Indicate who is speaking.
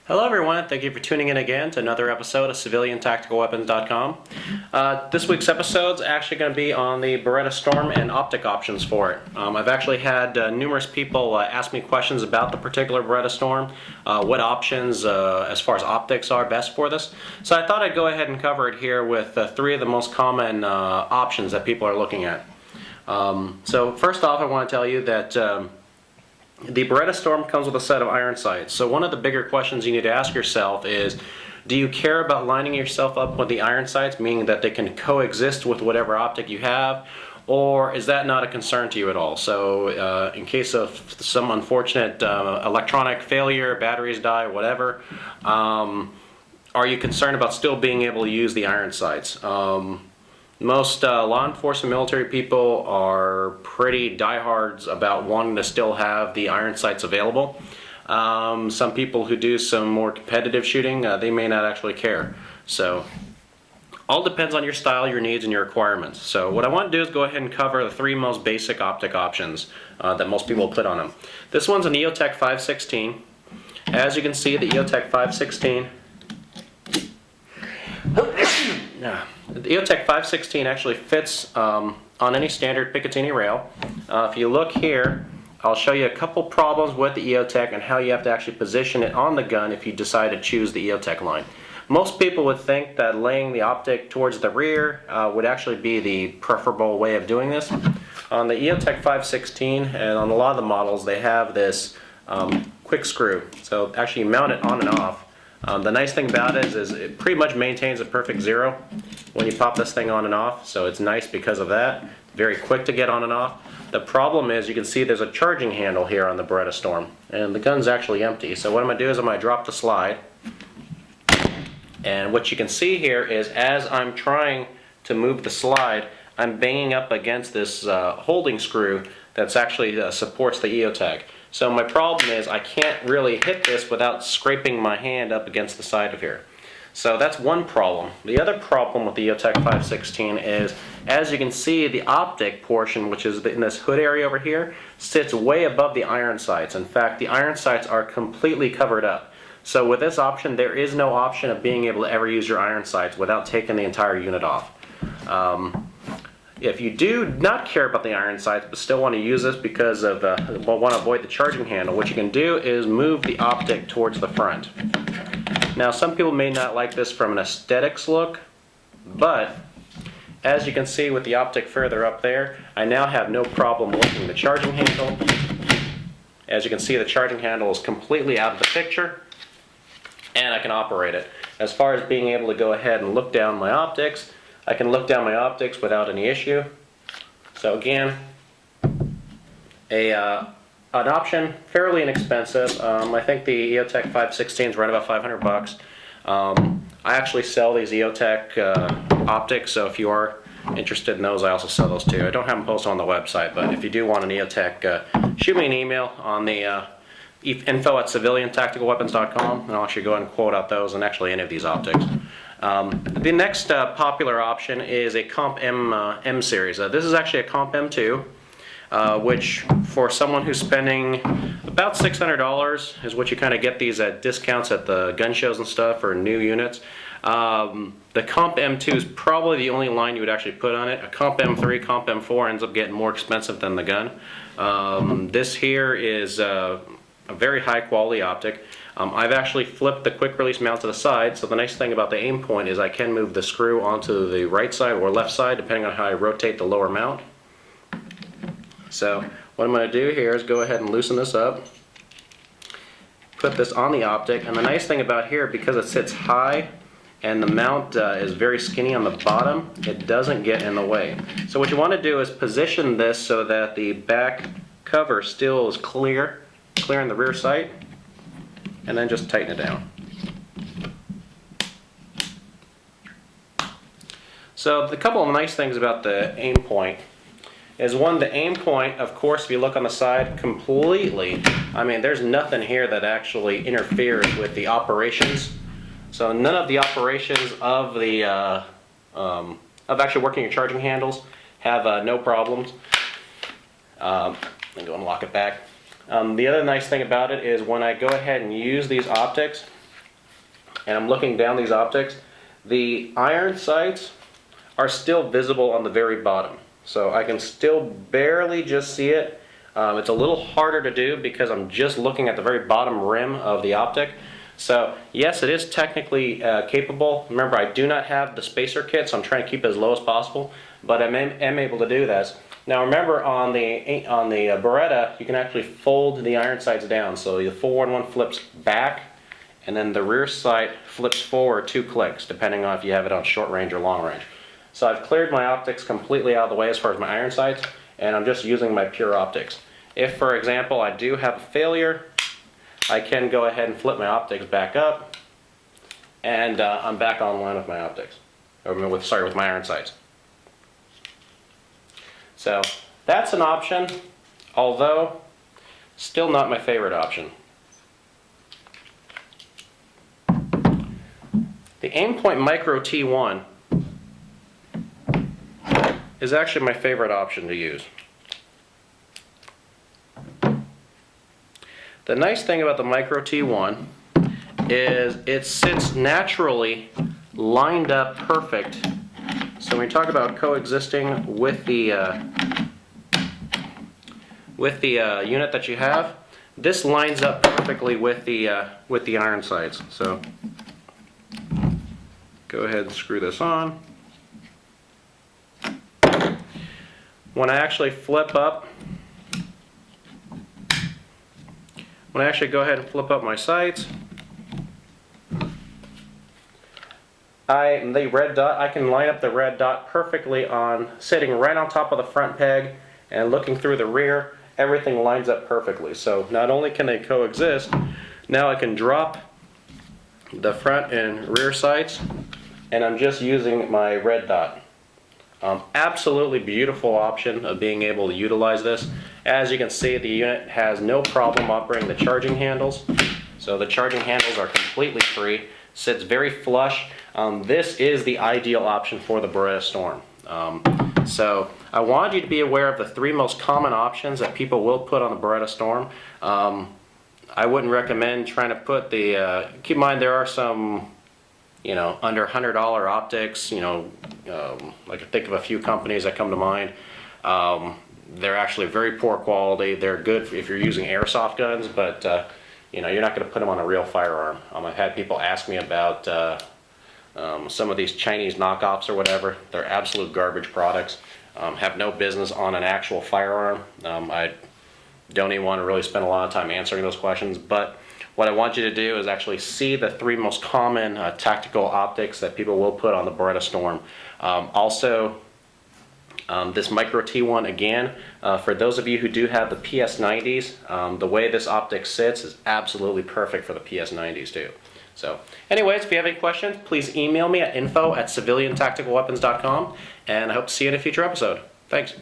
Speaker 1: Hello everyone, thank you for tuning in again to another episode of CivilianTacticalWeapons.com. This week's episode is actually going to be on the Beretta Storm and Optic options for it. I've actually had numerous people ask me questions about the particular Beretta Storm, what options as far as optics are best for this. So I thought I'd go ahead and cover it here with three of the most common options that people are looking at. So first off, I want to tell you that the Beretta Storm comes with a set of iron sights. So one of the bigger questions you need to ask yourself is, do you care about lining yourself up with the iron sights, meaning that they can coexist with whatever optic you have, or is that not a concern to you at all? So in case of some unfortunate electronic failure, batteries die, whatever, are you concerned about still being able to use the iron sights? Most law enforcement military people are pretty diehards about wanting to still have the iron sights available. Some people who do some more competitive shooting, they may not actually care. So all depends on your style, your needs, and your requirements. So what I want to do is go ahead and cover the three most basic optic options that most people put on them. This one's an EOTech 516. As you can see, the EOTech 516 the EOTech 516 actually fits on any standard Picatinny rail. If you look here, I'll show you a couple problems with the EOTech and how you have to actually position it on the gun if you decide to choose the EOTech line. Most people would think that laying the optic towards the rear would actually be the preferable way of doing this. On the EOTech 516 and on a lot of the models, they have this quick screw. So actually you mount it on and off. The nice thing about it is it pretty much maintains a perfect zero when you pop this thing on and off, so it's nice because of that. Very quick to get on and off. The problem is you can see there's a charging handle here on the Beretta Storm, and the gun's actually empty. So what I'm going to do is I'm going to drop the slide, and what you can see here is as I'm trying to move the slide, I'm banging up against this holding screw that's actually supports the EOTech. So my problem is I can't really hit this without scraping my hand up against the side of here. So that's one problem. The other problem with the EOTech 516 is, as you can see, the optic portion, which is in this hood area over here, sits way above the iron sights. In fact, the iron sights are completely covered up. So with this option, there is no option of being able to ever use your iron sights without taking the entire unit off. If you do not care about the iron sights but still want to use this because of want to avoid the charging handle, what you can do is move the optic towards the front. Now some people may not like this from an aesthetics look, but as you can see with the optic further up there, I now have no problem lifting the charging handle. As you can see, the charging handle is completely out of the picture, and I can operate it. As far as being able to go ahead and look down my optics, I can look down my optics without any issue. So again, an option, fairly inexpensive. I think the EOTech 516 is right about 500 bucks. I actually sell these EOTech optics, so if you are interested in those, I also sell those too. I don't have them posted on the website, but if you do want an EOTech, shoot me an email on the info@civiliantacticalweapons.com, and I'll actually go ahead and quote out those and actually any of these optics. The next popular option is a Comp M series. This is actually a Comp M2, which for someone who's spending about $600 is what you kind of get these at discounts at the gun shows and stuff for new units. The Comp M2 is probably the only line you would actually put on it. A Comp M3, Comp M4 ends up getting more expensive than the gun. This here is a very high quality optic. I've actually flipped the quick release mount to the side, so the nice thing about the aim point is I can move the screw onto the right side or left side depending on how I rotate the lower mount. So what I'm going to do here is go ahead and loosen this up, put this on the optic, and the nice thing about here, because it sits high and the mount is very skinny on the bottom, it doesn't get in the way. So what you want to do is position this so that the back cover still is clear in the rear sight, and then just tighten it down. So the couple of nice things about the aim point is, one, the aim point, of course, if you look on the side completely, I mean, there's nothing here that actually interferes with the operations. So none of the operations of the of actually working your charging handles have no problems. Let me go and lock it back. The other nice thing about it is when I go ahead and use these optics, and I'm looking down these optics, the iron sights are still visible on the very bottom. So I can still barely just see it. It's a little harder to do because I'm just looking at the very bottom rim of the optic. So yes, it is technically capable. Remember, I do not have the spacer kit, so I'm trying to keep it as low as possible, but I am able to do this. Now remember, on the Beretta, you can actually fold the iron sights down. So the 411 flips back, and then the rear sight flips forward 2 clicks, depending on if you have it on short range or long range. So I've cleared my optics completely out of the way as far as my iron sights, and I'm just using my pure optics. If, for example, I do have a failure, I can go ahead and flip my optics back up, and I'm back online with my optics, or with my iron sights. So that's an option, although still not my favorite option. The Aimpoint Micro T1 is actually my favorite option to use. The nice thing about the Micro T1 is it sits naturally lined up perfect. So when we talk about coexisting with the unit that you have, this lines up perfectly with the iron sights. So go ahead and screw this on. When I actually flip up, when I actually go ahead and flip up my sights, the red dot, I can line up the red dot perfectly on sitting right on top of the front peg, and looking through the rear, everything lines up perfectly. So not only can they coexist, now I can drop the front and rear sights, and I'm just using my red dot. Absolutely beautiful option of being able to utilize this. As you can see, the unit has no problem operating the charging handles. So the charging handles are completely free. Sits very flush. This is the ideal option for the Beretta Storm. So I wanted you to be aware of the 3 most common options that people will put on the Beretta Storm. I wouldn't recommend trying to put the, keep in mind there are some, under $100 optics, I can think of a few companies that come to mind. They're actually very poor quality. They're good if you're using airsoft guns, but you're not going to put them on a real firearm. I've had people ask me about some of these Chinese knockoffs or whatever. They're absolute garbage products. Have no business on an actual firearm. I don't even want to really spend a lot of time answering those questions, but what I want you to do is actually see the 3 most common tactical optics that people will put on the Beretta Storm. This Micro T1 again, for those of you who do have the PS90s, the way this optic sits is absolutely perfect for the PS90s too. So anyways, if you have any questions, please email me at info@civiliantacticalweapons.com, and I hope to see you in a future episode. Thanks.